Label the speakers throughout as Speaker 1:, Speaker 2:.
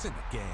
Speaker 1: It's in the game.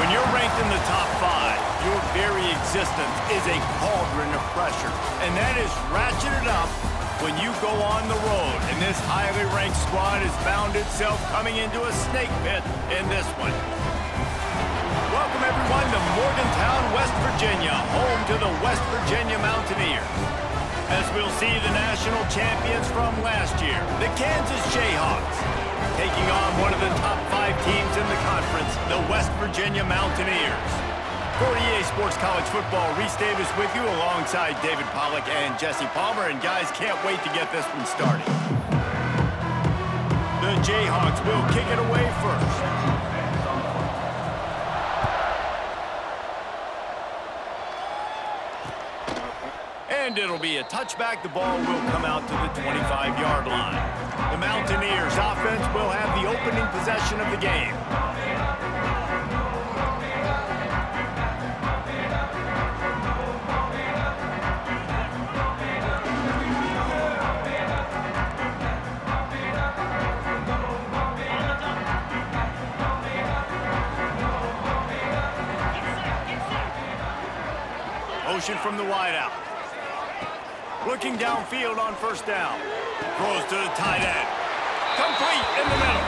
Speaker 2: When you're ranked in the top 5, your very existence is a cauldron of pressure. And that is ratcheted up when you go on the road. And this highly ranked squad has found itself coming into a snake pit in this one. Welcome, everyone, to Morgantown, West Virginia, home to the West Virginia Mountaineers. As we'll see the national champions from last year, the Kansas Jayhawks, taking on one of the top 5 teams in the conference, the West Virginia Mountaineers. For EA Sports College Football, Reese Davis with you alongside David Pollack and Jesse Palmer. And guys, can't wait to get this one started. The Jayhawks will kick it away first. And it'll be a touchback. The ball will come out to the 25-yard line. The Mountaineers offense will have the opening possession of the game. Motion from the wideout. Looking downfield on first down. Throws to the tight end. Complete in the middle.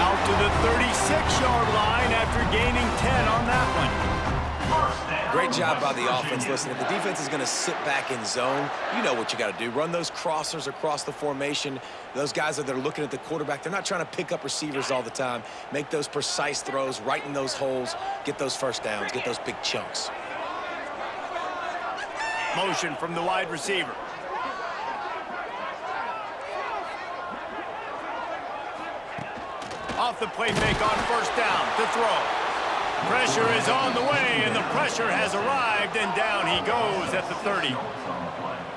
Speaker 2: Out to the 36-yard line after gaining 10 on that one.
Speaker 3: Great job by the offense. Listen, if the defense is going to sit back in zone, you know what you got to do. Run those crossers across the formation. Those guys that are looking at the quarterback, they're not trying to pick up receivers all the time. Make those precise throws, right in those holes, get those first downs, get those big chunks.
Speaker 2: Motion from the wide receiver. Off the play fake on first down to throw. Pressure is on the way, and the pressure has arrived, and down he goes at the 30.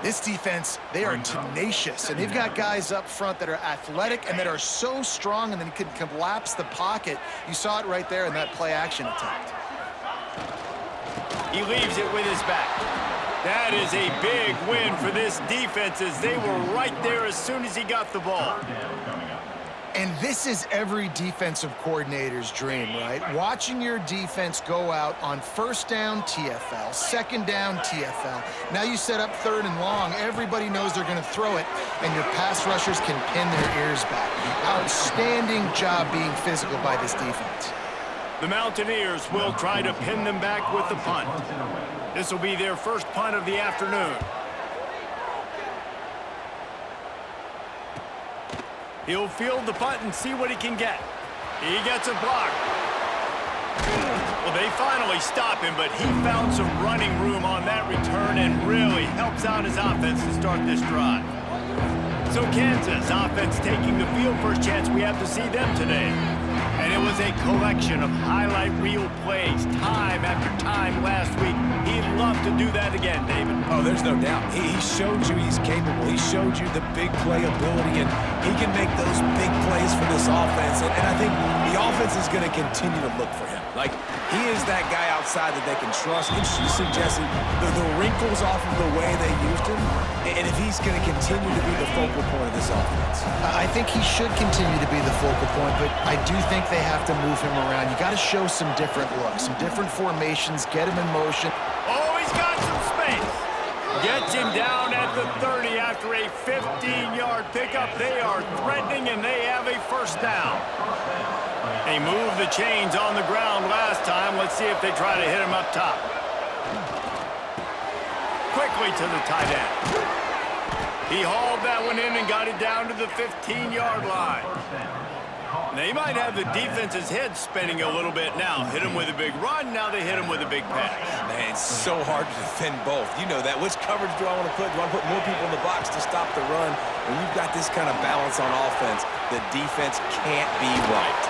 Speaker 4: This defense, they are tenacious, and they've got guys up front that are athletic and that are so strong and then can collapse the pocket. You saw it right there in that play-action attempt.
Speaker 2: He leaves it with his back. That is a big win for this defense as they were right there as soon as he got the ball.
Speaker 4: And this is every defensive coordinator's dream, right? Watching your defense go out on first down TFL, second down TFL. Now you set up third and long. Everybody knows they're going to throw it, and your pass rushers can pin their ears back. Outstanding job being physical by this defense.
Speaker 2: The Mountaineers will try to pin them back with the punt. This will be their first punt of the afternoon. He'll field the punt and see what he can get. He gets a block. Well, they finally stop him, but he found some running room on that return and really helps out his offense to start this drive. So Kansas offense taking the field, first chance we have to see them today. And it was a collection of highlight reel plays time after time last week. He'd love to do that again, David.
Speaker 3: Oh, there's no doubt. He showed you he's capable. He showed you the big play ability, and he can make those big plays for this offense. And I think the offense is going to continue to look for him. Like, he is that guy outside that they can trust. And she suggested the wrinkles off of the way they used him. And if he's going to continue to be the focal point of this offense.
Speaker 4: I think he should continue to be the focal point, but I do think they have to move him around. You got to show some different looks, some different formations, get him in motion.
Speaker 2: Oh, he's got some space. Gets him down at the 30 after a 15-yard pickup. They are threatening, and they have a first down. They moved the chains on the ground last time. Let's see if they try to hit him up top. Quickly to the tight end. He hauled that one in and got it down to the 15-yard line. They might have the defense's head spinning a little bit now. Hit him with a big run, now they hit him with a big pass.
Speaker 3: Man, it's so hard to defend both. You know that. Which coverage do I want to put? Do I put more people in the box to stop the run? When you've got this kind of balance on offense, the defense can't be right.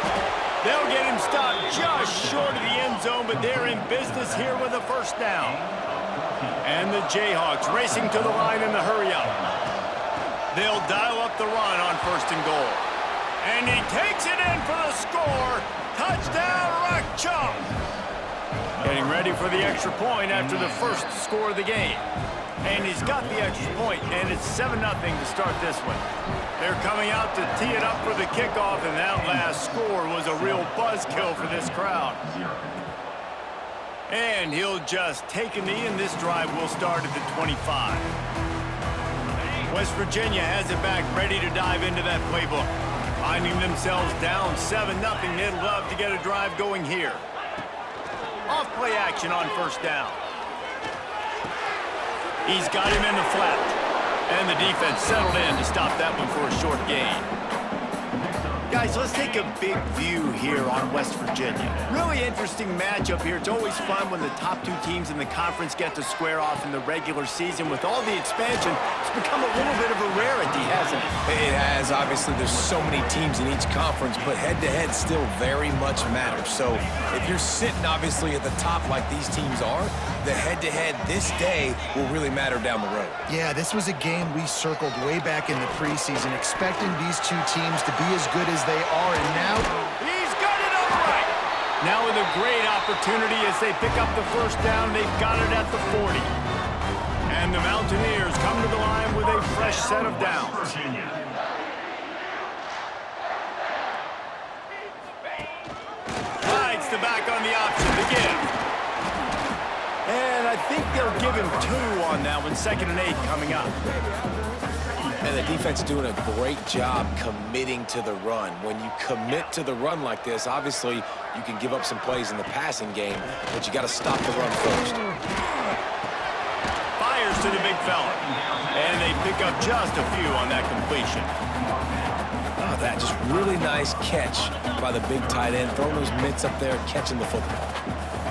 Speaker 2: They'll get him stopped just short of the end zone, but they're in business here with a first down. And the Jayhawks racing to the line in the hurry-up. They'll dial up the run on first and goal. And he takes it in for the score. Touchdown, Rock Chalk. Getting ready for the extra point after the first score of the game. And he's got the extra point, and it's 7-0 to start this one. They're coming out to tee it up for the kickoff, and that last score was a real buzzkill for this crowd. And he'll just take a knee, and this drive will start at the 25. West Virginia has it back, ready to dive into that playbook. Finding themselves down 7-0, they'd love to get a drive going here. Off play action on first down. He's got him in the flat. And the defense settled in to stop that one for a short gain. Guys, let's take a big view here on West Virginia. Really interesting matchup here. It's always fun when the top two teams in the conference get to square off in the regular season. With all the expansion, it's become a little bit of a rarity, hasn't it?
Speaker 3: It has. Obviously, there's so many teams in each conference, but head-to-head still very much matters. So if you're sitting, obviously, at the top like these teams are, the head-to-head this day will really matter down the road.
Speaker 4: Yeah, this was a game we circled way back in the preseason, expecting these two teams to be as good as they are, and now
Speaker 2: he's got it upright. Now with a great opportunity as they pick up the first down, they've got it at the 40. And the Mountaineers come to the line with a fresh set of downs. Hides the back on the option to give. And I think they'll give him 2 on that one. 2nd and 8 coming up.
Speaker 3: And the defense doing a great job committing to the run. When you commit to the run like this, obviously you can give up some plays in the passing game, but you got to stop the run first.
Speaker 2: Fires to the big fella. And they pick up just a few on that completion.
Speaker 3: Oh, that just really nice catch by the big tight end, throwing those mitts up there, catching the football.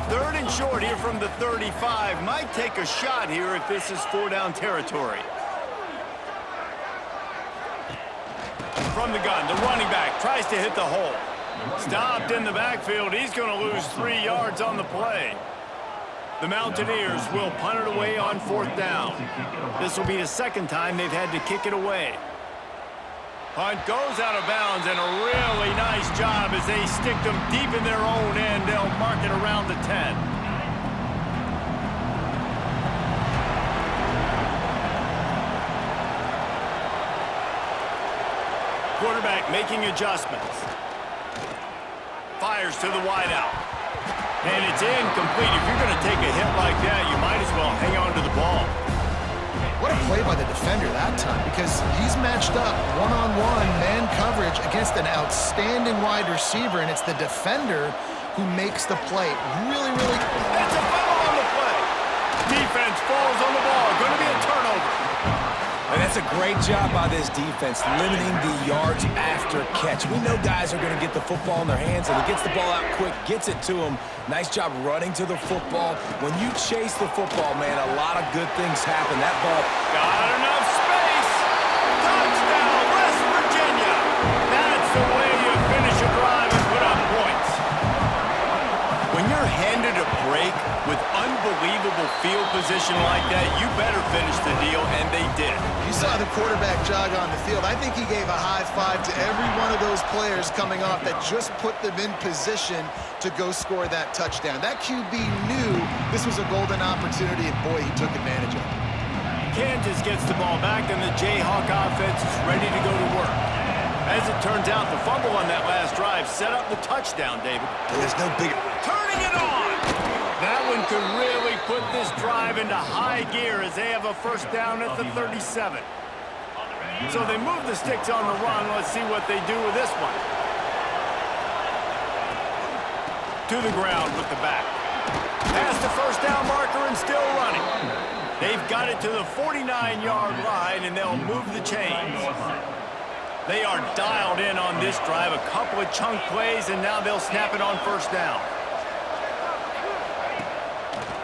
Speaker 2: 3rd and short here from the 35. Might take a shot here if this is 4-down territory. From the gun, the running back tries to hit the hole. Stopped in the backfield. He's going to lose 3 yards on the play. The Mountaineers will punt it away on 4th down. This will be the 2nd time they've had to kick it away. Punt goes out of bounds, and a really nice job as they stick them deep in their own end. They'll mark it around the 10. Quarterback making adjustments. Fires to the wideout. And it's incomplete. If you're going to take a hit like that, you might as well hang on to the ball.
Speaker 4: What a play by the defender that time, because he's matched up one-on-one man coverage against an outstanding wide receiver, and it's the defender who makes the play. Really, really...
Speaker 2: It's a foul on the play. Defense falls on the ball. Going to be a turnover.
Speaker 3: And that's a great job by this defense, limiting the yards after catch. We know guys are going to get the football in their hands, and he gets the ball out quick, gets it to him. Nice job running to the football. When you chase the football, man, a lot of good things happen. That ball...
Speaker 2: Got enough space. Touchdown, West Virginia. That's the way you finish a drive and put up points. When you're handed a break with unbelievable field position like that, you better finish the deal, and they did.
Speaker 4: You saw the quarterback jog on the field. I think he gave a high five to every one of those players coming off that just put them in position to go score that touchdown. That QB knew this was a golden opportunity, and boy, he took advantage of it.
Speaker 2: Kansas gets the ball back, and the Jayhawk offense is ready to go to work. As it turns out, the fumble on that last drive set up the touchdown, David.
Speaker 3: There's no bigger...
Speaker 2: Turning it on! That one could really put this drive into high gear as they have a first down at the 37. So they move the sticks on the run. Let's see what they do with this one. To the ground with the back. Past the first down marker and still running. They've got it to the 49-yard line, and they'll move the chains. They are dialed in on this drive. A couple of chunk plays, and now they'll snap it on first down.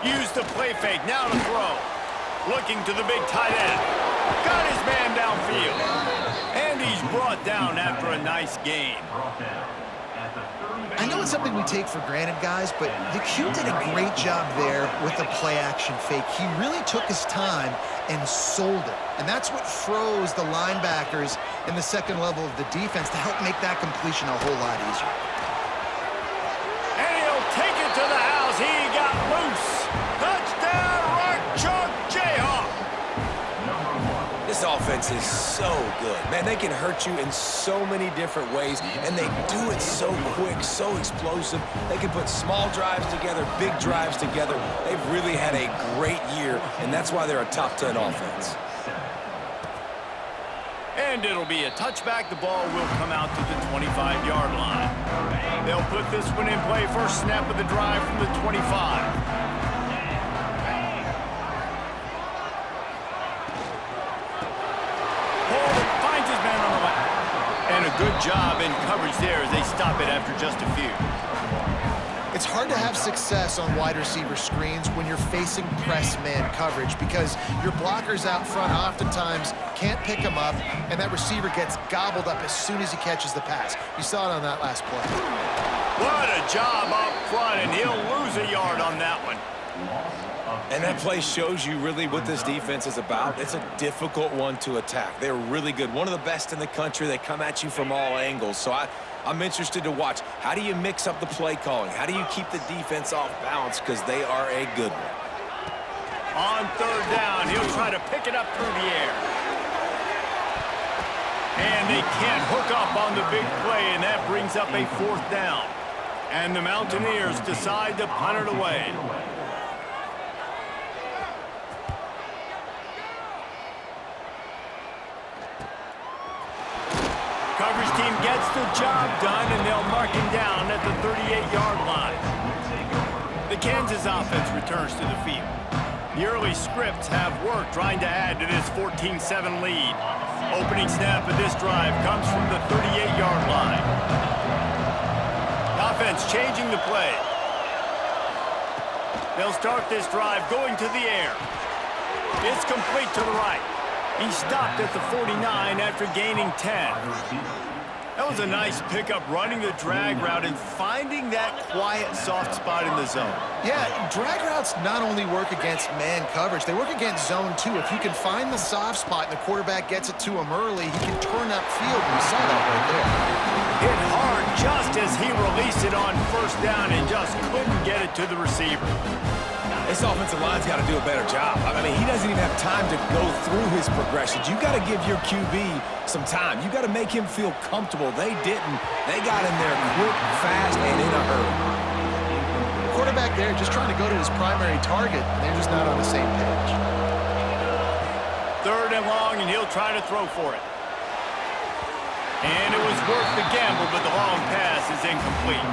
Speaker 2: Use the play fake, now to throw. Looking to the big tight end. Got his man downfield. And he's brought down after a nice gain.
Speaker 4: I know it's something we take for granted, guys, but the Q did a great job there with the play-action fake. He really took his time and sold it. And that's what froze the linebackers in the second level of the defense to help make that completion a whole lot easier.
Speaker 2: And he'll take it to the house. He got loose. Touchdown, Rock Chalk Jayhawk.
Speaker 3: This offense is so good. Man, they can hurt you in so many different ways, and they do it so quick, so explosive. They can put small drives together, big drives together. They've really had a great year, and that's why they're a top 10 offense.
Speaker 2: And it'll be a touchback. The ball will come out to the 25-yard line. They'll put this one in play. First snap of the drive from the 25. Finds his man on the left. And a good job in coverage there as they stop it after just a few.
Speaker 4: It's hard to have success on wide receiver screens when you're facing press man coverage because your blockers out front oftentimes can't pick him up, and that receiver gets gobbled up as soon as he catches the pass. You saw it on that last play.
Speaker 2: What a job up front, and he'll lose a yard on that one.
Speaker 3: And that play shows you really what this defense is about. It's a difficult one to attack. They're really good. One of the best in the country. They come at you from all angles. So I'm interested to watch. How do you mix up the play calling? How do you keep the defense off balance? Because they are a good one.
Speaker 2: On third down, he'll try to pick it up through the air. And they can't hook up on the big play, and that brings up a fourth down. And the Mountaineers decide to punt it away. Coverage team gets the job done, and they'll mark him down at the 38-yard line. The Kansas offense returns to the field. The early scripts have worked trying to add to this 14-7 lead. Opening snap of this drive comes from the 38-yard line. The offense changing the play. They'll start this drive going to the air. It's complete to the right. He stopped at the 49 after gaining 10. That was a nice pickup, running the drag route and finding that quiet, soft spot in the zone.
Speaker 4: Yeah, drag routes not only work against man coverage, they work against zone too. If you can find the soft spot and the quarterback gets it to him early, he can turn upfield. We saw that right there.
Speaker 2: Hit hard just as he released it on first down and just couldn't get it to the receiver.
Speaker 3: This offensive line's got to do a better job. I mean, he doesn't even have time to go through his progressions. You got to give your QB some time. You got to make him feel comfortable. They didn't. They got in there quick, fast, and in a hurry.
Speaker 4: Quarterback there just trying to go to his primary target, and they're just not on the same page.
Speaker 2: 3rd and long, and he'll try to throw for it. And it was worth the gamble, but the long pass is incomplete.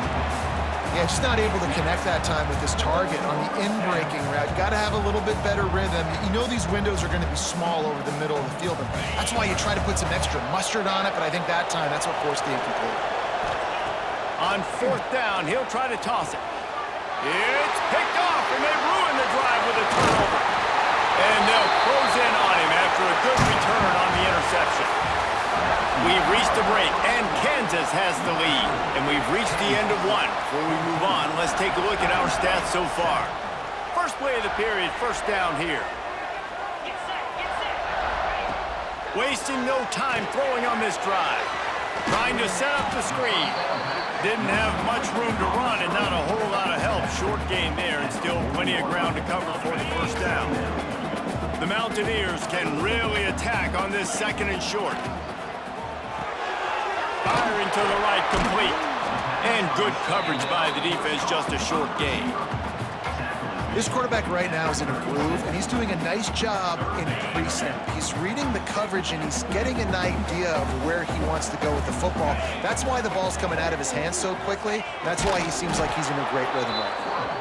Speaker 4: Yeah, just not able to connect that time with his target on the in-breaking route. You got to have a little bit better rhythm. You know these windows are going to be small over the middle of the field, and that's why you try to put some extra mustard on it, but I think that time that's what forced the incomplete.
Speaker 2: On 4th down, he'll try to toss it. It's picked off, and they ruin the drive with a turnover. And they'll close in on him after a good return on the interception. We've reached the break, and Kansas has the lead. And we've reached the end of one. Before we move on, let's take a look at our stats so far. First play of the period, 1st down here. Wasting no time throwing on this drive. Trying to set up the screen. Didn't have much room to run and not a whole lot of help. Short gain there and still plenty of ground to cover for the 1st down. The Mountaineers can really attack on this 2nd and short. Firing to the right, complete. And good coverage by the defense, just a short gain.
Speaker 4: This quarterback right now is in a groove, and he's doing a nice job in pre-snap. He's reading the coverage, and he's getting an idea of where he wants to go with the football. That's why the ball's coming out of his hands so quickly. That's why he seems like he's in a great rhythm right now.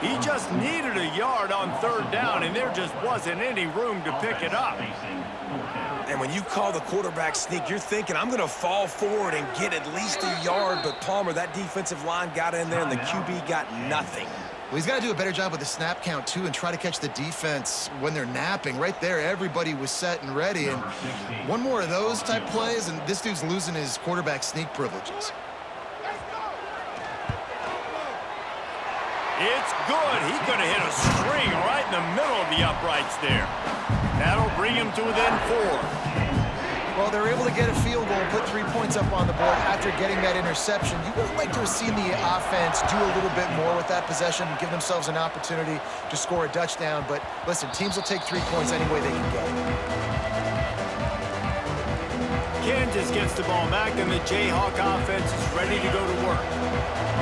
Speaker 2: He just needed a yard on 3rd down, and there just wasn't any room to pick it up.
Speaker 3: And when you call the quarterback sneak, you're thinking, I'm going to fall forward and get at least a yard. But Palmer, that defensive line got in there, and the QB got nothing.
Speaker 4: Well, he's got to do a better job with the snap count, too, and try to catch the defense when they're napping. Right there, everybody was set and ready. And one more of those type plays, and this dude's losing his quarterback sneak privileges.
Speaker 2: It's good. He's going to hit a string right in the middle of the uprights there. That'll bring him to within 4.
Speaker 4: Well, they're able to get a field goal and put 3 points up on the board after getting that interception. You would like to have seen the offense do a little bit more with that possession and give themselves an opportunity to score a touchdown. But listen, teams will take 3 points any way they can get it.
Speaker 2: Kansas gets the ball back, and the Jayhawk offense is ready to go to work.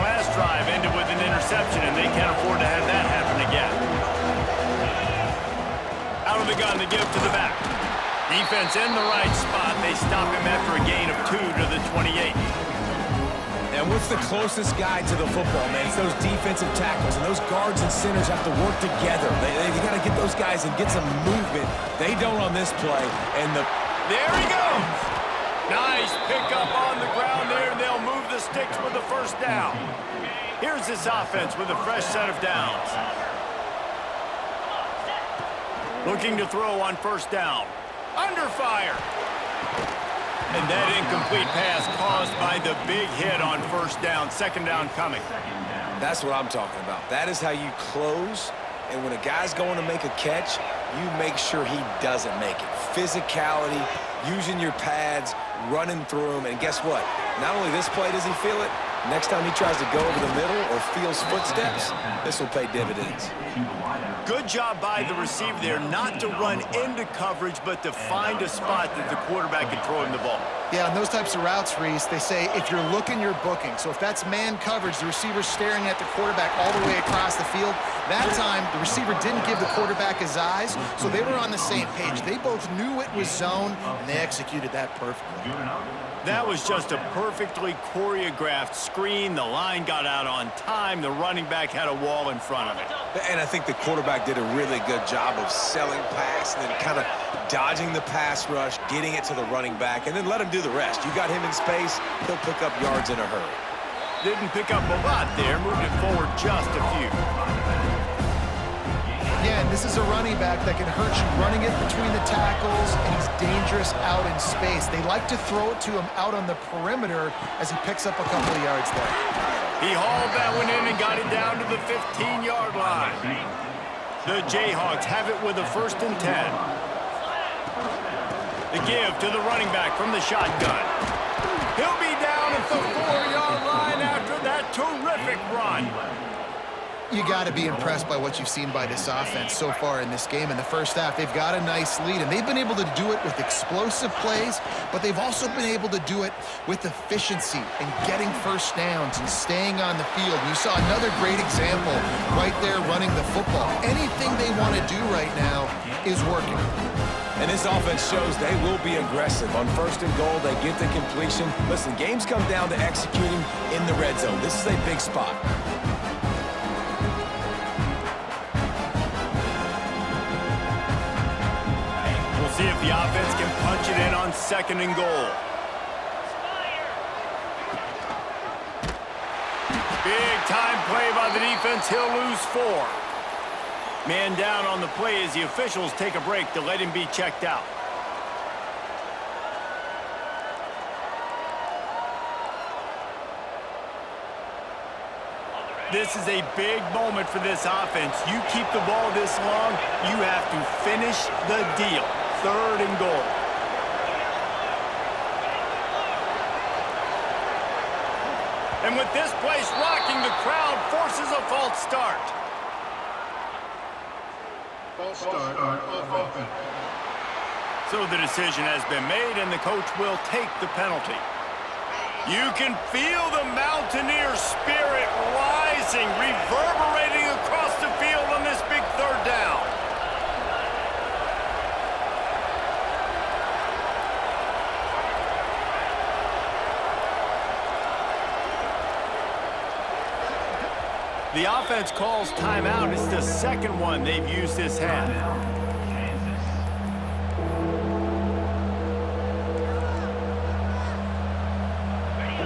Speaker 2: Last drive ended with an interception, and they can't afford to have that happen again. Out of the gun, they give to the back. Defense in the right spot. They stop him after a gain of 2 to the 28.
Speaker 3: And what's the closest guy to the football, man? It's those defensive tackles, and those guards and centers have to work together. They got to get those guys and get some movement. They don't on this play. And
Speaker 2: there he goes. Nice pickup on the ground there, and they'll move the sticks with the 1st down. Here's this offense with a fresh set of downs. Looking to throw on 1st down. Under fire. And that incomplete pass caused by the big hit on 1st down. 2nd down coming.
Speaker 3: that's what I'm talking about. That is how you close. And when a guy's going to make a catch, you make sure he doesn't make it. Physicality, using your pads, running through them. And guess what? Not only this play does he feel it, next time he tries to go over the middle or feels footsteps, this will pay dividends.
Speaker 2: Good job by the receiver there not to run into coverage, but to find a spot that the quarterback can throw him the ball.
Speaker 4: Yeah, on those types of routes, Reese, they say if you're looking, you're booking. So if that's man coverage, the receiver's staring at the quarterback all the way across the field. That time, the receiver didn't give the quarterback his eyes, so they were on the same page. They both knew it was zone, and they executed that perfectly.
Speaker 2: That was just a perfectly choreographed screen. The line got out on time. The running back had a wall in front of it.
Speaker 3: And I think the quarterback did a really good job of selling pass and then kind of dodging the pass rush, getting it to the running back, and then let him do the rest. You got him in space, he'll pick up yards in a hurry.
Speaker 2: Didn't pick up a lot there, moved it forward just a few.
Speaker 4: Again, this is a running back that can hurt you running it between the tackles, and he's dangerous out in space. They like to throw it to him out on the perimeter as he picks up a couple of yards there.
Speaker 2: He hauled that one in and got it down to the 15-yard line. The Jayhawks have it with a 1st and 10. The give to the running back from the shotgun. He'll be down at the 4-yard line after that terrific run.
Speaker 4: You got to be impressed by what you've seen by this offense so far in this game. In the first half, they've got a nice lead, and they've been able to do it with explosive plays, but they've also been able to do it with efficiency and getting first downs and staying on the field. You saw another great example right there running the football. Anything they want to do right now is working.
Speaker 3: And this offense shows they will be aggressive. On first and goal, they get the completion. Listen, games come down to executing in the red zone. This is a big spot.
Speaker 2: We'll see if the offense can punch it in on second and goal. Big time play by the defense. He'll lose 4. Man down on the play as the officials take a break to let him be checked out. This is a big moment for this offense. You keep the ball this long, you have to finish the deal. Third and goal. And with this place rocking, the crowd forces a false start.
Speaker 1: False start of offense.
Speaker 2: So the decision has been made, and the coach will take the penalty. You can feel the Mountaineer spirit rising, reverberating across the field on this big third down. The offense calls timeout. It's the second one they've used this half.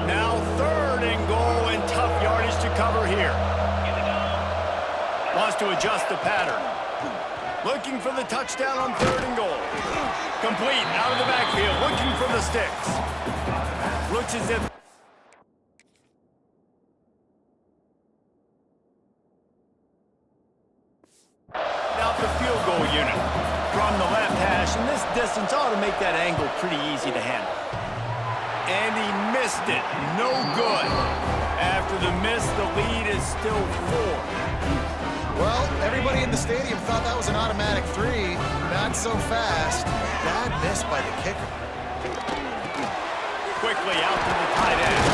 Speaker 2: Now third and goal, and tough yardage to cover here. Wants to adjust the pattern. Looking for the touchdown on third and goal. Complete out of the backfield, looking for the sticks. Looks as if and this distance ought to make that angle pretty easy to handle. And he missed it. No good. After the miss, the lead is still 4.
Speaker 4: Well, everybody in the stadium thought that was an automatic 3. Not so fast. Bad miss by the kicker.
Speaker 2: Quickly out to the tight end.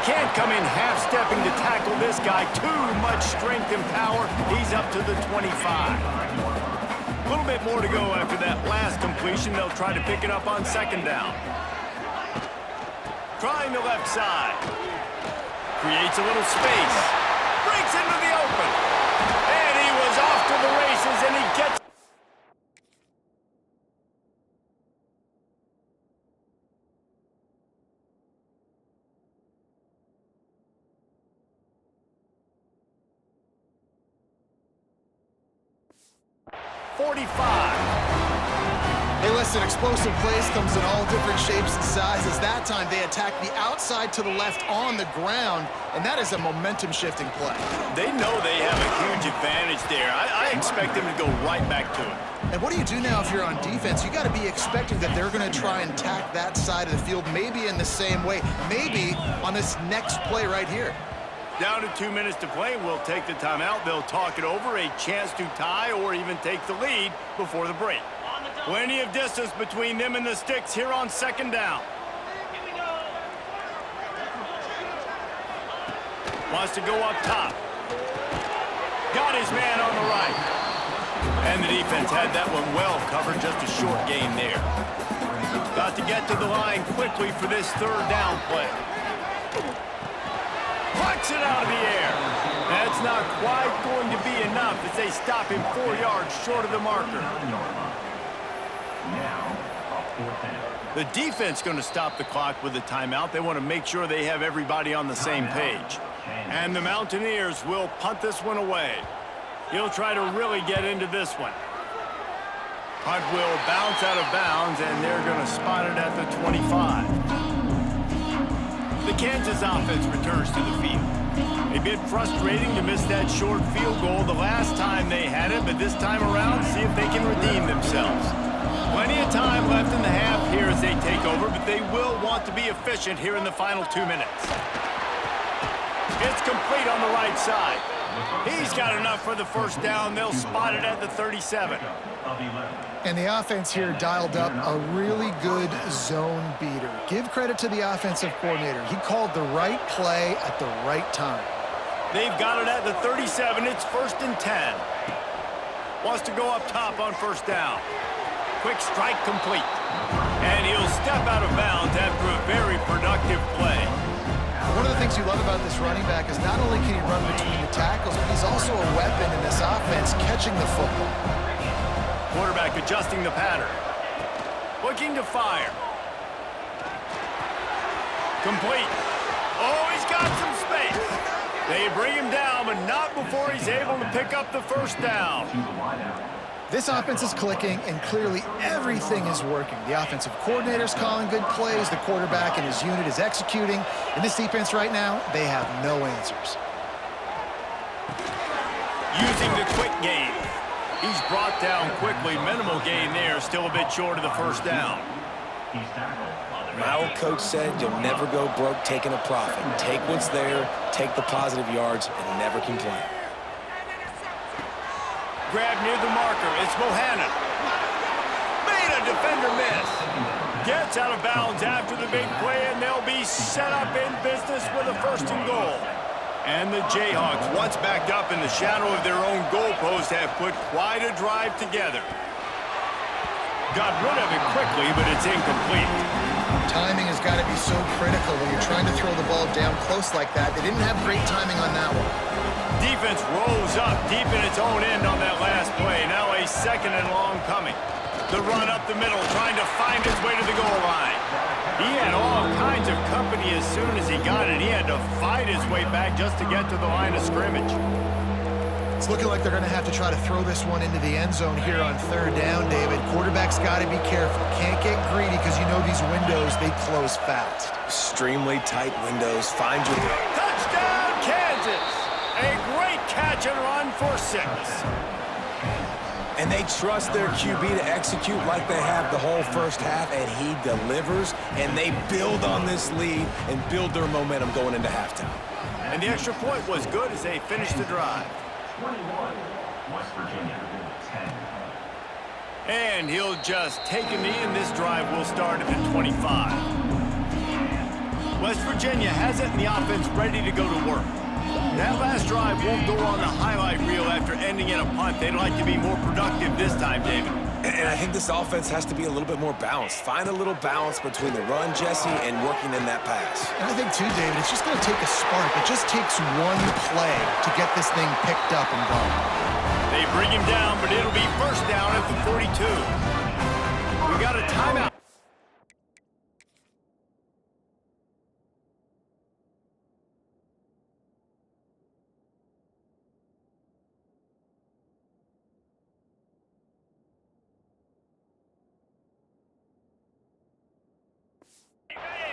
Speaker 2: Can't come in half-stepping to tackle this guy. Too much strength and power. He's up to the 25. A little bit more to go after that last completion. They'll try to pick it up on second down. Trying the left side. Creates a little space. Breaks into the open. And he was off to the races, and he gets...
Speaker 4: Hey, listen, explosive plays comes in all different shapes and sizes. That time, they attack the outside to the left on the ground, and that is a momentum-shifting play.
Speaker 2: They know they have a huge advantage there. I expect them to go right back to it.
Speaker 4: And what do you do now if you're on defense? You got to be expecting that they're going to try and attack that side of the field, maybe in the same way, maybe on this next play right here.
Speaker 2: Down to 2 minutes to play. We'll take the timeout. They'll talk it over, a chance to tie or even take the lead before the break. Plenty of distance between them and the sticks here on second down. Wants to go up top. Got his man on the right. And the defense had that one well covered, just a short gain there. Got to get to the line quickly for this third down play. Plucks it out of the air. That's not quite going to be enough as they stop him 4 yards short of the marker. The defense going to stop the clock with a timeout. They want to make sure they have everybody on the same page. And the Mountaineers will punt this one away. He'll try to really get into this one. Punt will bounce out of bounds, and they're going to spot it at the 25. The Kansas offense returns to the field. A bit frustrating to miss that short field goal the last time they had it, but this time around, see if they can redeem themselves. Plenty of time left in the half here as they take over, but they will want to be efficient here in the final 2 minutes. It's complete on the right right side. He's got enough for the first down. They'll spot it at the 37.
Speaker 4: And the offense here dialed up a really good zone beater. Give credit to the offensive coordinator. He called the right play at the right time.
Speaker 2: They've got it at the 37. It's 1st and 10. Wants to go up top on first down. Quick strike complete. And he'll step out of bounds after a very productive play.
Speaker 4: One of the things you love about this running back is not only can he run between the tackles, but he's also a weapon in this offense catching the football.
Speaker 2: Quarterback adjusting the pattern. Looking to fire. Complete. Oh, he's got some space. They bring him down, but not before he's able to pick up the first down.
Speaker 4: This offense is clicking, and clearly everything is working. The offensive coordinator's calling good plays. The quarterback and his unit is executing. In this defense right now, they have no answers.
Speaker 2: Using the quick game. He's brought down quickly. Minimal gain there. Still a bit short of the first down.
Speaker 3: My old coach said you'll never go broke taking a profit. Take what's there, take the positive yards, and never complain.
Speaker 2: Grab near the marker. It's Bohannon. Made a defender miss. Gets out of bounds after the big play, and they'll be set up in business with a 1st and goal. And the Jayhawks, once backed up in the shadow of their own goalpost, have put quite a drive together. Got rid of it quickly, but it's incomplete.
Speaker 4: Timing has got to be so critical when you're trying to throw the ball down close like that. They didn't have great timing on that one.
Speaker 2: Defense rose up deep in its own end on that last play. Now a 2nd and long coming. The run up the middle, trying to find his way to the goal line. He had all kinds of company as soon as he got it. He had to fight his way back just to get to the line of scrimmage.
Speaker 4: It's looking like they're going to have to try to throw this one into the end zone here on 3rd down, David. Quarterback's got to be careful. Can't get greedy because you know these windows, they close fast.
Speaker 3: Extremely tight windows. Find your...
Speaker 2: Touchdown, Kansas! A great catch and run for 6.
Speaker 3: And they trust their QB to execute like they have the whole first half, and he delivers, and they build on this lead and build their momentum going into halftime.
Speaker 2: And the extra point was good as they finished the drive.
Speaker 5: 21, West Virginia, 10.
Speaker 2: And he'll just take a knee, and this drive will start at the 25. West Virginia has it, and the offense ready to go to work. That last drive won't go on the highlight reel after ending in a punt. They'd like to be more productive this time, David.
Speaker 3: And I think this offense has to be a little bit more balanced. Find a little balance between the run, Jesse, and working in that pass.
Speaker 4: And I think, too, David, it's just going to take a spark. It just takes one play to get this thing picked up and going.
Speaker 2: They bring him down, but it'll be 1st down at the 42. We got a timeout.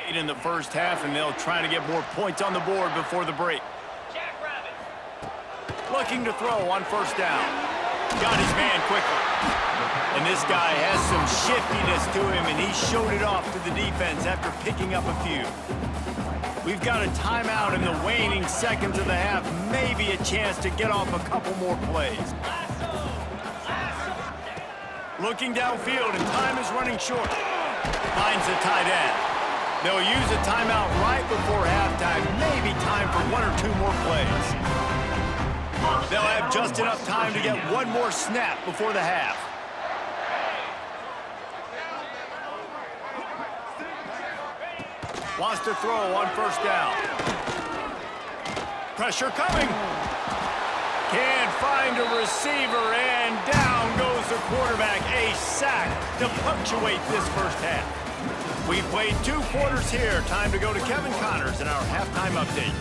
Speaker 2: In the first half, and they'll try to get more points on the board before the break. Looking to throw on 1st down. Got his man quickly. And this guy has some shiftiness to him, and he showed it off to the defense after picking up a few. We've got a timeout in the waning seconds of the half. Maybe a chance to get off a couple more plays. Looking downfield, and time is running short. Finds the tight end. They'll use a timeout right before halftime. Maybe time for 1 or 2 more plays. They'll have just enough time to get one more snap before the half. Wants to throw on 1st down. Pressure coming. Can't find a receiver, and down goes the quarterback. A sack to punctuate this first half. We've played 2 quarters here. Time to go to Kevin Connors in our halftime update.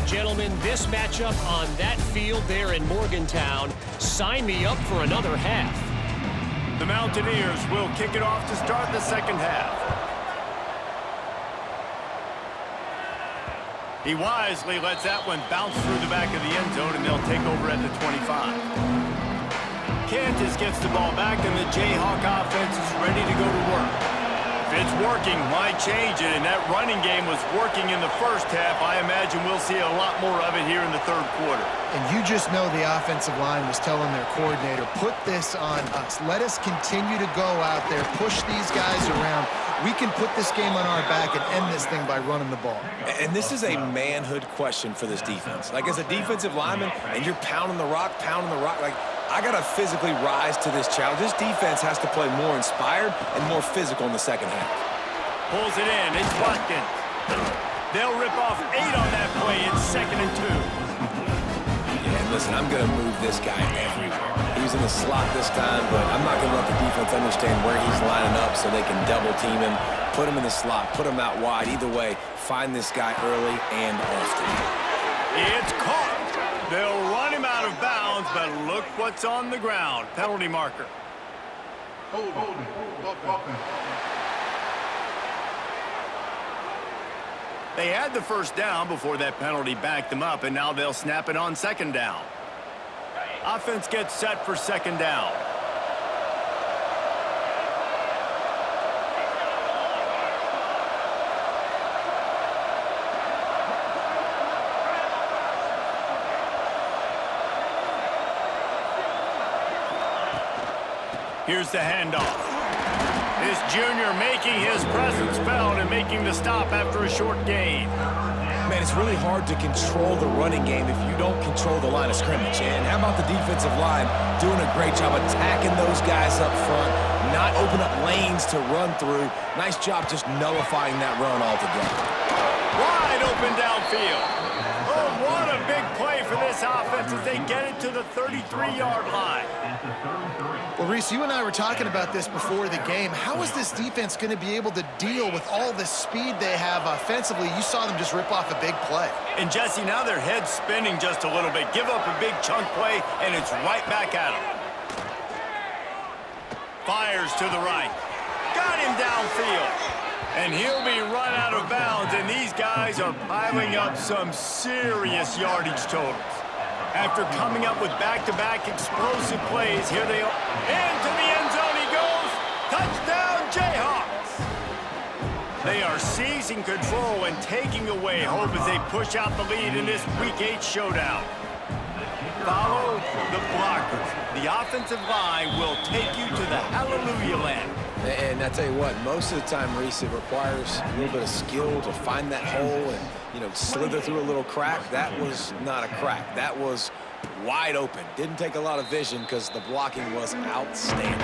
Speaker 6: Gentlemen, this matchup on that field there in Morgantown, sign me up for another half.
Speaker 2: The Mountaineers will kick it off to start the second half. He wisely lets that one bounce through the back of the end zone, and they'll take over at the 25. Kansas gets the ball back, and the Jayhawk offense is ready to go to work. it's working, why change it? And that running game was working in the first half. I imagine we'll see a lot more of it here in the third quarter.
Speaker 4: And you just know the offensive line was telling their coordinator, put this on us. Let us continue to go out there, push these guys around. We can put this game on our back and end this thing by running the ball.
Speaker 3: And this is a manhood question for this defense. Like, as a defensive lineman, and you're pounding the rock, like, I got to physically rise to this challenge. This defense has to play more inspired and more physical in the second half.
Speaker 2: Pulls it in. It's Watkins. They'll rip off 8 on that play. It's 2nd and 2.
Speaker 3: Yeah, and listen, I'm going to move this guy everywhere. He's in the slot this time, but I'm not going to let the defense understand where he's lining up so they can double team him, put him in the slot, put him out wide. Either way, find this guy early and often.
Speaker 2: It's caught. They'll run him out of bounds, but look what's on the ground. Penalty marker.
Speaker 1: Hold offense.
Speaker 2: They had the first down before that penalty backed them up, and now they'll snap it on 2nd down. Offense gets set for 2nd down. Here's the handoff. This junior making his presence felt and making the stop after a short gain.
Speaker 3: Man, it's really hard to control the running game if you don't control the line of scrimmage. And how about the defensive line doing a great job attacking those guys up front, not open up lanes to run through. Nice job just nullifying that run altogether.
Speaker 2: Wide open downfield. Oh, what a big play for this offense as they get it to the 33-yard line.
Speaker 4: Well, Reese, you and I were talking about this before the game. How is this defense going to be able to deal with all the speed they have offensively? You saw them just rip off a big play.
Speaker 2: And, Jesse, now their head's spinning just a little bit. Give up a big chunk play, and it's right back at them. Fires to the right. Got him downfield. And he'll be run out of bounds, and these guys are piling up some serious yardage totals. After coming up with back-to-back explosive plays, here they are. Into the end zone he goes. Touchdown, Jayhawks. They are seizing control and taking away hope as they push out the lead in this Week 8 showdown. Follow the blockers. The offensive line will take you to the hallelujah land.
Speaker 3: And I tell you what, most of the time, Reese, it requires a little bit of skill to find that hole and, slither through a little crack. That was not a crack. That was wide open. Didn't take a lot of vision because the blocking was outstanding.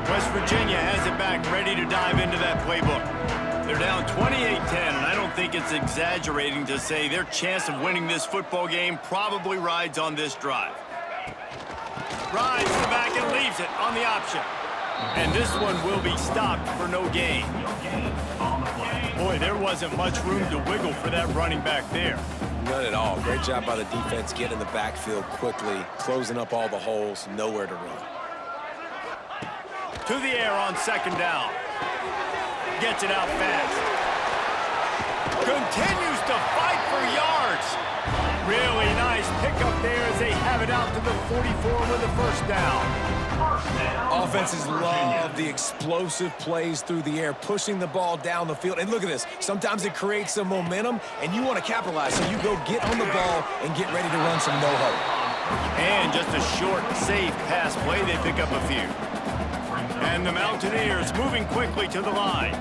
Speaker 2: West Virginia has it back, ready to dive into that playbook. They're down 28-10, and I don't think it's exaggerating to say their chance of winning this football game probably rides on this drive. Rides to the back and leaves it on the option. And this one will be stopped for no gain. Boy, there wasn't much room to wiggle for that running back there.
Speaker 3: None at all. Great job by the defense getting in the backfield quickly, closing up all the holes, nowhere to run.
Speaker 2: To the air on 2nd down. Gets it out fast. Continues to fight for yards. Really nice pickup there as they have it out to the 44 with a first down.
Speaker 3: Offenses love the explosive plays through the air, pushing the ball down the field. And look at this. Sometimes it creates some momentum, and you want to capitalize. So you go get on the ball and get ready to run some no-huddle.
Speaker 2: And just a short, safe pass play. They pick up a few. And the Mountaineers moving quickly to the line.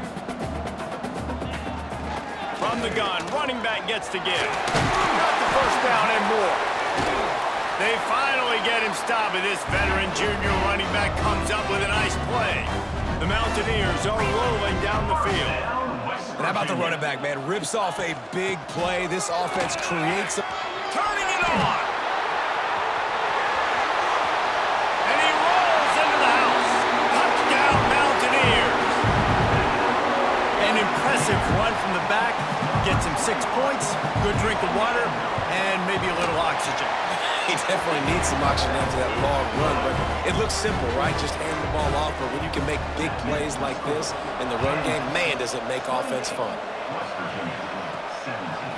Speaker 2: From the gun, running back gets to give. Got the first down and more. They finally get him stopped, and this veteran junior running back comes up with a nice play. The Mountaineers are rolling down the field.
Speaker 3: And how about the running back, man? Rips off a big play. This offense creates a...
Speaker 2: Turning it on. And he rolls into the house. Touchdown, Mountaineers. An impressive run from the back. Gets him 6 points, good drink of water, and maybe a little oxygen.
Speaker 3: He definitely needs some oxygen after that long run, but it looks simple, right? Just hand the ball off, but when you can make big plays like this in the run game, man, does it make offense fun.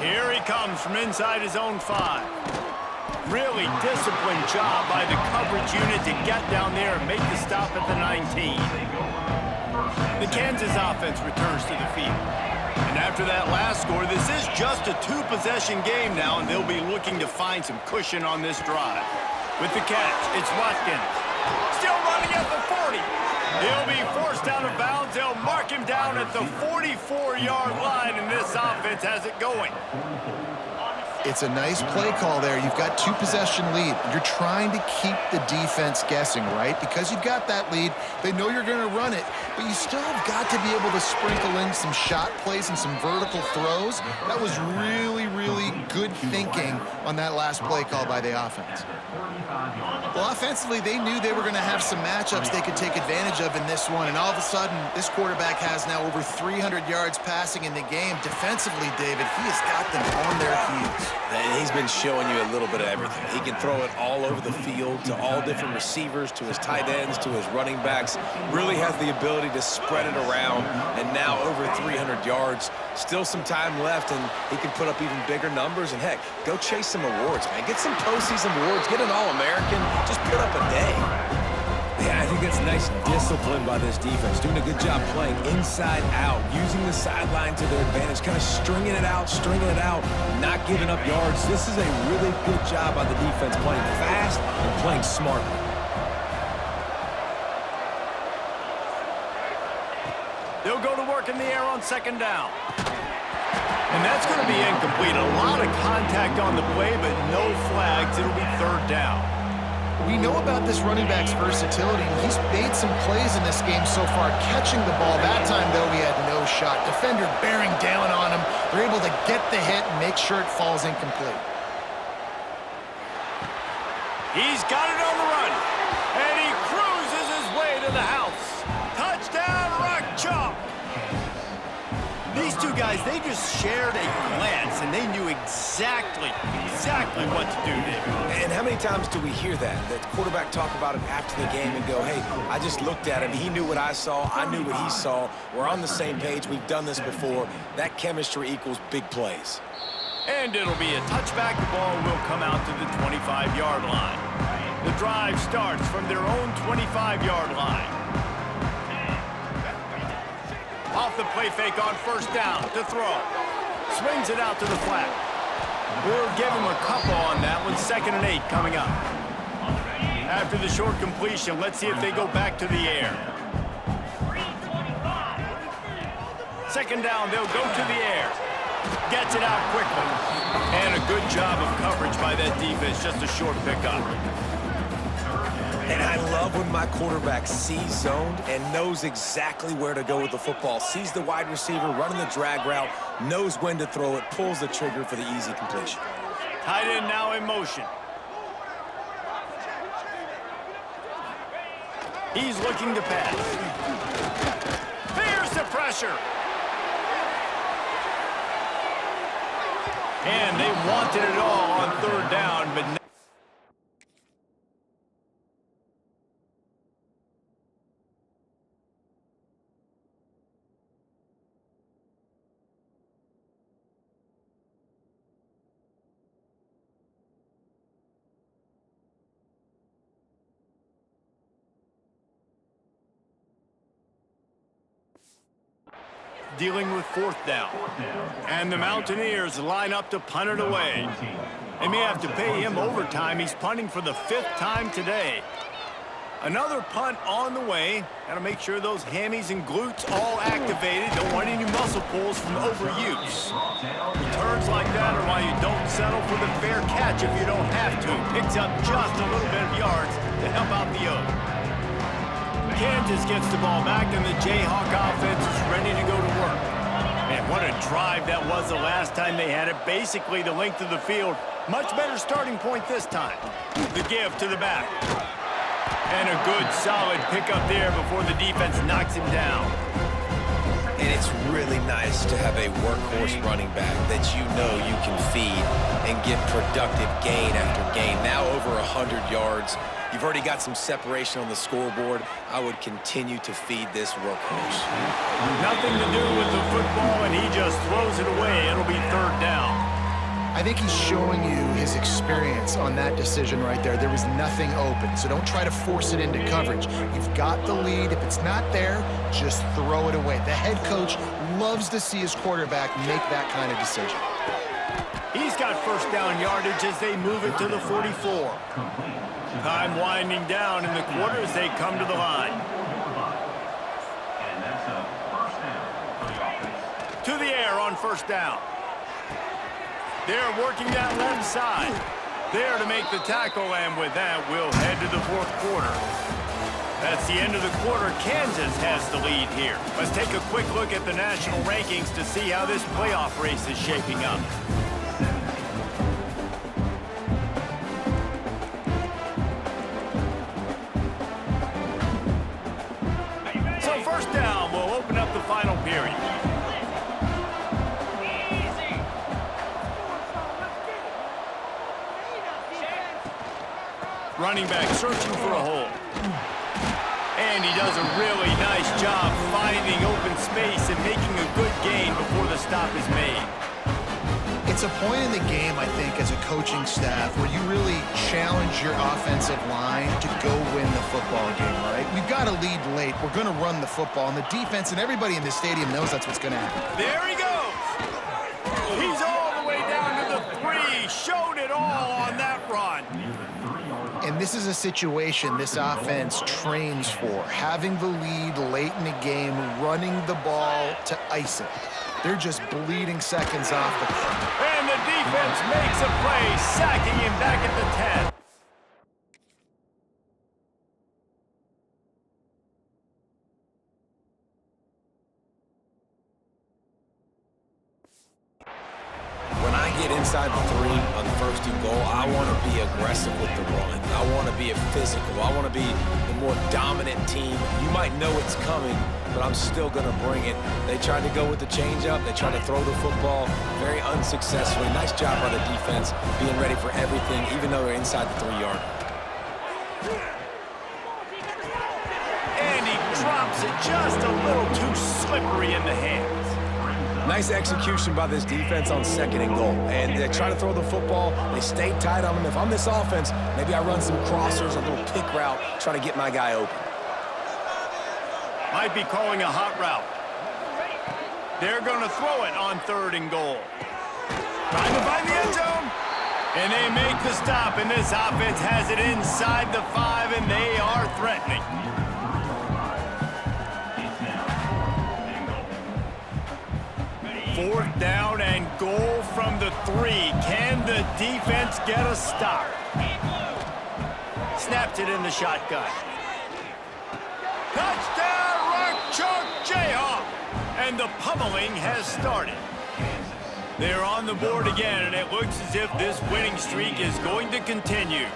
Speaker 2: Here he comes from inside his own 5. Really disciplined job by the coverage unit to get down there and make the stop at the 19. The Kansas offense returns to the field. And after that last score, this is just a two-possession game now, and they'll be looking to find some cushion on this drive. With the catch, it's Watkins. Still running at the 40. He'll be forced out of bounds. They'll mark him down at the 44-yard line, and this offense has it going.
Speaker 4: It's a nice play call there. You've got two-possession lead. You're trying to keep the defense guessing, right? Because you've got that lead, they know you're going to run it, but you still have got to be able to sprinkle in some shot plays and some vertical throws. That was really, really good thinking on that last play call by the offense. Well, offensively, they knew they were going to have some matchups they could take advantage of in this one, and all of a sudden, this quarterback has now over 300 yards passing in the game. Defensively, David, he has got them on their heels.
Speaker 3: And he's been showing you a little bit of everything. He can throw it all over the field to all different receivers, to his tight ends, to his running backs. Really has the ability to spread it around, and now over 300 yards. Still some time left, and he can put up even bigger numbers. And, heck, go chase some awards, man. Get some postseason awards. Get an All-American. Just put up a day. Yeah, I think that's nice discipline by this defense. Doing a good job playing inside out, using the sideline to their advantage, kind of stringing it out, not giving up yards. This is a really good job by the defense, playing fast and playing smartly.
Speaker 2: They'll go to work in the air on second down. And that's going to be incomplete. A lot of contact on the play, but no flags. It'll be third down.
Speaker 4: We know about this running back's versatility. He's made some plays in this game so far, catching the ball. That time, though, he had no shot. Defender bearing down on him. They're able to get the hit and make sure it falls incomplete.
Speaker 2: He's got it on the run, and he cruises his way to the house. Touchdown, Rock Chalk. These two guys, they just shared a glance, and they knew exactly what to do, David.
Speaker 3: And how many times do we hear that? The quarterback talk about it after the game and go, hey, I just looked at him. He knew what I saw. I knew what he saw. We're on the same page. We've done this before. That chemistry equals big plays.
Speaker 2: And it'll be a touchback. The ball will come out to the 25-yard line. The drive starts from their own 25-yard line. Off the play fake on first down to throw. Swings it out to the flat. We'll give him a couple on that one. 2nd and 8 coming up. After the short completion, let's see if they go back to the air. 2nd down, they'll go to the air. Gets it out quickly. And a good job of coverage by that defense. Just a short pickup.
Speaker 3: And I love when my quarterback sees zoned and knows exactly where to go with the football. Sees the wide receiver running the drag route, knows when to throw it, pulls the trigger for the easy completion.
Speaker 2: Tight end now in motion. He's looking to pass. Here's the pressure. And they wanted it all on third down, but now dealing with 4th down. And the Mountaineers line up to punt it away. They may have to pay him overtime. He's punting for the 5th time today. Another punt on the way. Got to make sure those hammies and glutes all activated. Don't want any muscle pulls from overuse. Returns like that are why you don't settle for the fair catch if you don't have to. Picks up just a little bit of yards to help out the O. Kansas gets the ball back, and the Jayhawk offense is ready to go to work. Man, what a drive that was the last time they had it. Basically the length of the field. Much better starting point this time. The give to the back. And a good, solid pickup there before the defense knocks him down.
Speaker 3: And it's really nice to have a workhorse running back that you know you can feed and get productive gain after gain. Now over 100 yards. You've already got some separation on the scoreboard. I would continue to feed this workhorse.
Speaker 2: Nothing to do with the football, and he just throws it away. It'll be third down.
Speaker 4: I think he's showing you his experience on that decision right there. There was nothing open, so don't try to force it into coverage. You've got the lead. If it's not there, just throw it away. The head coach loves to see his quarterback make that kind of decision.
Speaker 2: He's got first down yardage as they move it to the 44. Time winding down in the quarter as they come to the line.
Speaker 5: And that's a first down for the offense.
Speaker 2: To the air on first down. They're working that left side. There to make the tackle, and with that, we'll head to the fourth quarter. That's the end of the quarter. Kansas has the lead here. Let's take a quick look at the national rankings to see how this playoff race is shaping up. So first down, we'll open up the final period. Running back searching for a hole. And he does a really nice job finding open space and making a good gain before the stop is made.
Speaker 4: It's a point in the game, I think, as a coaching staff where you really challenge your offensive line to go win the football game, right? We've got to lead late. We're going to run the football, and the defense and everybody in this stadium knows that's what's going to happen.
Speaker 2: There he goes. He's all the way down to the 3. Showed it all on that run.
Speaker 4: And this is a situation this offense trains for, having the lead late in the game, running the ball to ice it. They're just bleeding seconds off the clock.
Speaker 2: And the defense makes a play, sacking him back at the 10.
Speaker 3: When I get inside the 3 on first and goal, I want to be aggressive with the run. I want to be a physical. I want to be the more dominant team. You might know it's coming, but I'm still going to bring it. They tried to go with the changeup. They tried to throw the football very unsuccessfully. Nice job by the defense being ready for everything, even though they're inside the 3-yard.
Speaker 2: And he drops it just a little too slippery in the hands.
Speaker 3: Nice execution by this defense on second and goal. And they try to throw the football. They stay tight on them. If I'm this offense, maybe I run some crossers, a little pick route, try to get my guy open.
Speaker 2: Might be calling a hot route. They're going to throw it on third and goal. Trying to find the end zone. And they make the stop, and this offense has it inside the 5, and they are threatening. Fourth down and goal from the 3. Can the defense get a stop? Snapped it in the shotgun. Touchdown, Rock Chalk Jayhawk! And the pummeling has started. They're on the board again, and it looks as if this winning streak is going to continue.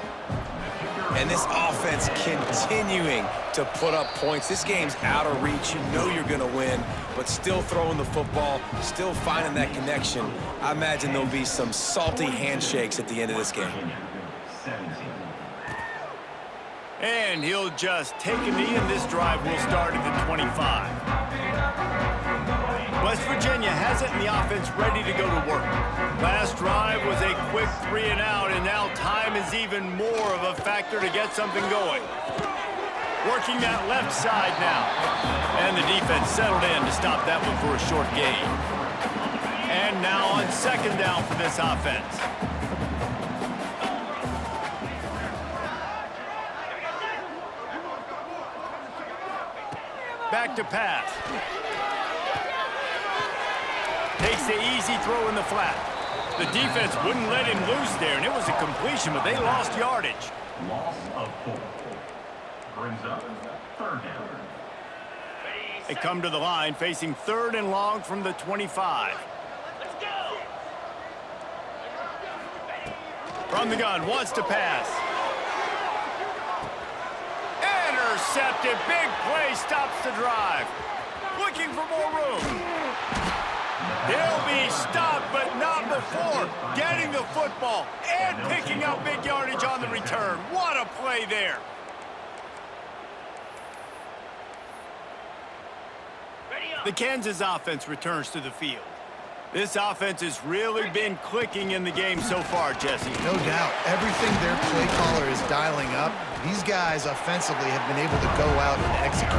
Speaker 3: And this offense continuing to put up points. This game's out of reach. You know you're going to win, but still throwing the football, still finding that connection. I imagine there'll be some salty handshakes at the end of this game.
Speaker 2: And he'll just take a knee, and this drive will start at the 25. West Virginia has it, and the offense ready to go to work. Last drive was a quick 3 and out, and now time is even more of a factor to get something going. Working that left side now. And the defense settled in to stop that one for a short gain. And now on second down for this offense. Back to pass. Takes the easy throw in the flat. The defense wouldn't let him loose there, and it was a completion, but they lost yardage.
Speaker 5: Loss of 4. Brings up third down.
Speaker 2: They come to the line facing third and long from the 25. From the gun, wants to pass. Intercepted, big play, stops the drive. Looking for more room. He'll be stopped, but not before getting the football and picking up big yardage on the return. What a play there. The Kansas offense returns to the field. This offense has really been clicking in the game so far, Jesse.
Speaker 4: No doubt. Everything their play caller is dialing up, these guys offensively have been able to go out and execute.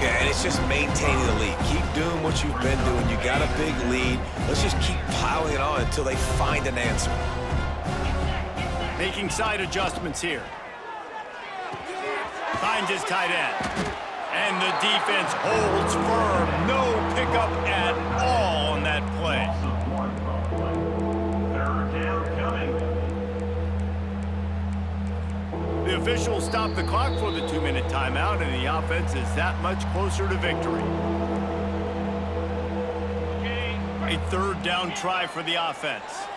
Speaker 3: Yeah, and it's just maintaining the lead. Keep doing what you've been doing. You got a big lead. Let's just keep piling it on until they find an answer.
Speaker 2: Making side adjustments here. Finds his tight end. And the defense holds firm. No pickup at all on that play.
Speaker 5: Third down coming.
Speaker 2: The officials stop the clock for the 2-minute timeout, and the offense is that much closer to victory. A third down try for the offense.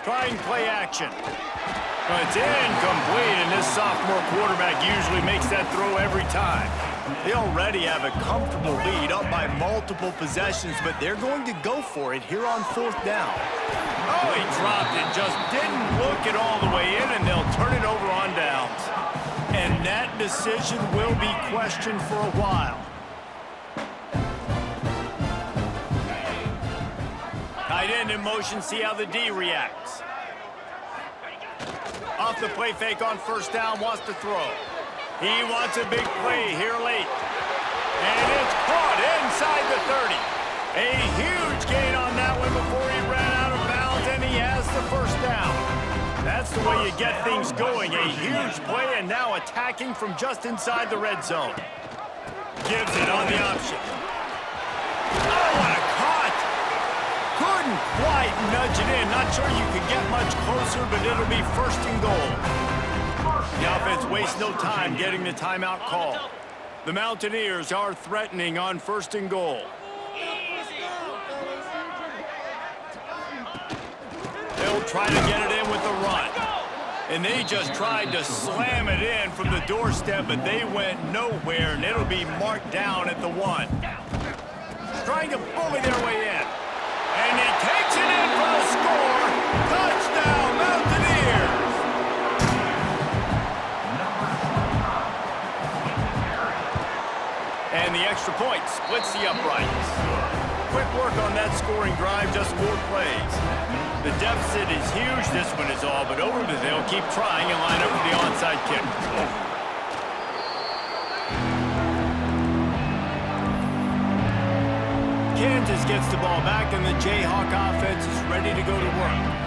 Speaker 2: Trying play action. It's incomplete, and this sophomore quarterback usually makes that throw every time. They already have a comfortable lead up by multiple possessions, but they're going to go for it here on 4th down. Oh, he dropped it, just didn't look it all the way in, and they'll turn it over on downs. And that decision will be questioned for a while. Tight end in motion, see how the D reacts. Off the play fake on 1st down, wants to throw. He wants a big play here late. And it's caught inside the 30. A huge gain on that one before he ran out of bounds, and he has the 1st down. That's the way you get things going. A huge play, and now attacking from just inside the red zone. Gives it on the option. Oh, what a cut! Couldn't quite nudge it in. Not sure you could get much closer, but it'll be 1st and goal. The offense wastes no time getting the timeout call. The Mountaineers are threatening on 1st and goal. They'll try to get it in with a run. And they just tried to slam it in from the doorstep, but they went nowhere, and it'll be marked down at the 1. Trying to bully their way in. And he takes it in for the score. Touchdown, Mountaineers! And the extra point splits the uprights. Quick work on that scoring drive, just 4 plays. The deficit is huge, this one is all, but over the they'll keep trying and line up for the onside kick. Kansas gets the ball back, and the Jayhawk offense is ready to go to work.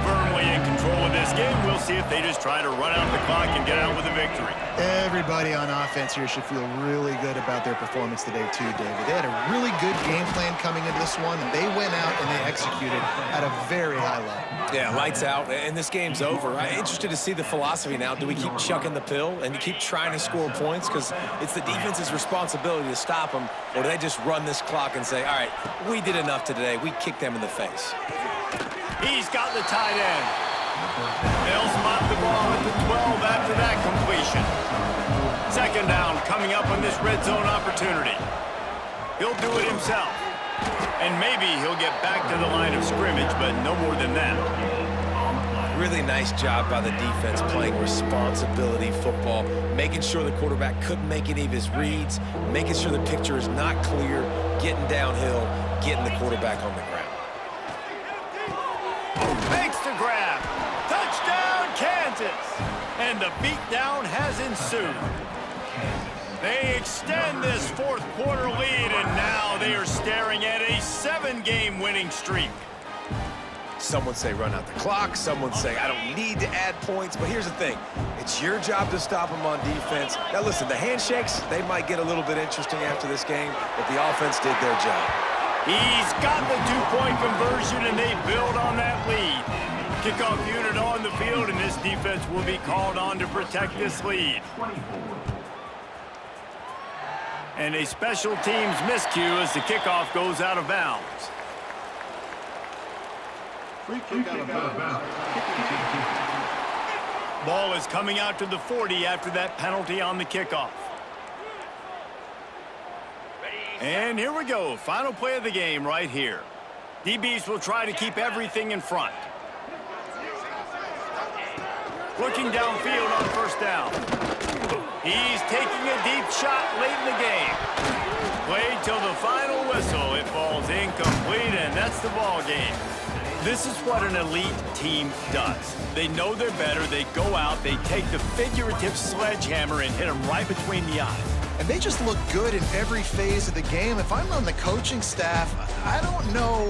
Speaker 2: Firmly in control of this game. We'll see if they just try to run out the clock and get out with a victory.
Speaker 4: Everybody on offense here should feel really good about their performance today too, David. They had a really good game plan coming into this one, and they went out and they executed at a very high level.
Speaker 3: Yeah, lights out, and this game's over. I'm interested to see the philosophy now. Do we keep chucking the pill and keep trying to score points? Because it's the defense's responsibility to stop them, or do they just run this clock and say, all right, we did enough today. We kicked them in the face.
Speaker 2: He's got the tight end. They'll spot the ball at the 12 after that completion. 2nd down coming up on this red zone opportunity. He'll do it himself. And maybe he'll get back to the line of scrimmage, but no more than that.
Speaker 3: Really nice job by the defense playing responsibility football, making sure the quarterback couldn't make any of his reads, making sure the picture is not clear, getting downhill, getting the quarterback on the ground.
Speaker 2: Makes the grab. Touchdown, Kansas. And the beatdown has ensued. They extend this 4th quarter lead, and now they are staring at a 7-game winning streak.
Speaker 3: Some would say run out the clock. Some would say I don't need to add points. But here's the thing. It's your job to stop them on defense. Now, listen, the handshakes, they might get a little bit interesting after this game, but the offense did their job.
Speaker 2: He's got the 2-point conversion, and they build on that lead. Kickoff unit on the field, and this defense will be called on to protect this lead. And a special teams miscue as the kickoff goes out of bounds.
Speaker 1: Free kick out of bounds.
Speaker 2: Ball is coming out to the 40 after that penalty on the kickoff. And here we go. Final play of the game right here. DBs will try to keep everything in front. Looking downfield on 1st down. He's taking a deep shot late in the game. Played till the final whistle. It falls incomplete, and that's the ball game. This is what an elite team does. They know they're better. They go out, they take the figurative sledgehammer and hit them right between the eyes.
Speaker 4: And they just look good in every phase of the game. If I'm on the coaching staff, I don't know